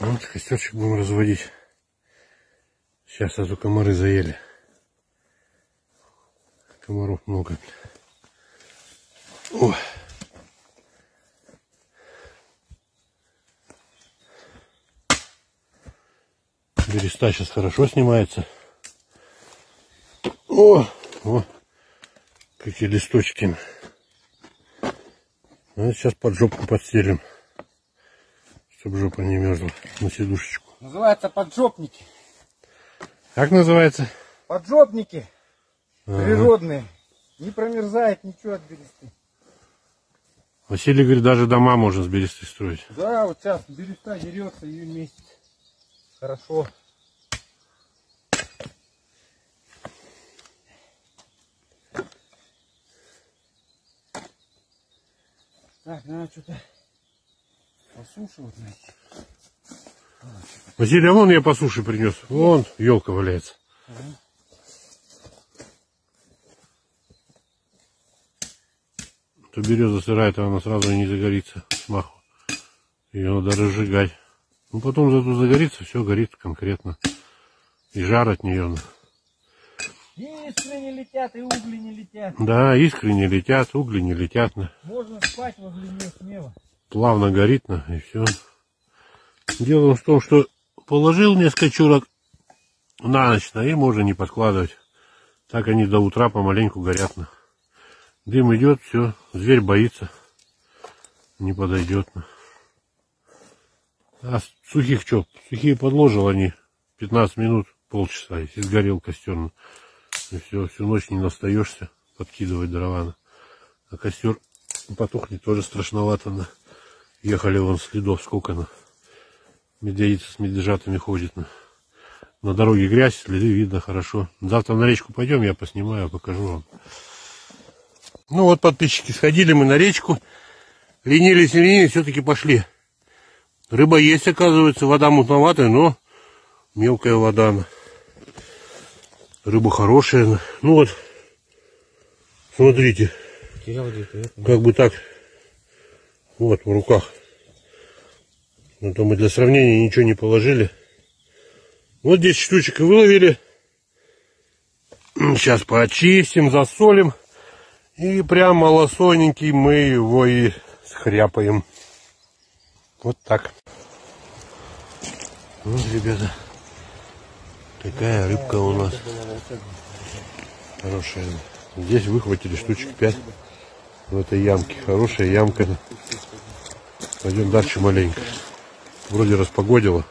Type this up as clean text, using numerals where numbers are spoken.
Вот костерчик будем разводить. Сейчас а то комары заели. Комаров много. О. Береста сейчас хорошо снимается. О, какие листочки. А сейчас под жопку подстелим, чтобы жопа не мерзла, на сидушечку. Называется поджопники. Как называется? Поджопники. Природные. Не промерзает ничего от бересты. Василий говорит, даже дома можно с бересты строить. Да, вот сейчас береста дерется июнь месяц. Хорошо. Так, надо что-то посушивать. Василий, а вон я по суше принес. Вон елка валяется. То береза сырая, то она сразу не загорится смаху. Ее надо разжигать. Ну потом зато загорится, все горит конкретно. И жар от нее. Искры не летят и угли не летят. Да, искры не летят, угли не летят. Можно спать возле нее смело. Плавно горит, и все. Дело в том, что положил несколько чурок на ночь, и можно не подкладывать. Так они до утра помаленьку горят. Дым идет, все, зверь боится, не подойдет. А сухих что? Сухие подложил они 15 минут, полчаса, если сгорел костер. И все, всю ночь не настаешься подкидывать дрова. А костер потухнет тоже страшновато. Ехали вон следов сколько. Медведица с медвежатами ходит. На дороге грязь, следы видно хорошо. Завтра на речку пойдем, я поснимаю, покажу вам. Ну вот, подписчики, сходили мы на речку. Ленились, все-таки пошли. Рыба есть, оказывается, вода мутноватая, но мелкая вода. Рыба хорошая. Ну вот, смотрите, как бы так, вот в руках. Ну, то мы для сравнения ничего не положили. Вот 10 штучек и выловили. Сейчас поочистим, засолим. И прям малосольненький мы его и схряпаем. Вот так. Вот, ребята, такая рыбка у нас хорошая. Здесь выхватили штучек 5 в этой ямке. Хорошая ямка. Пойдем дальше маленько. Вроде распогодило.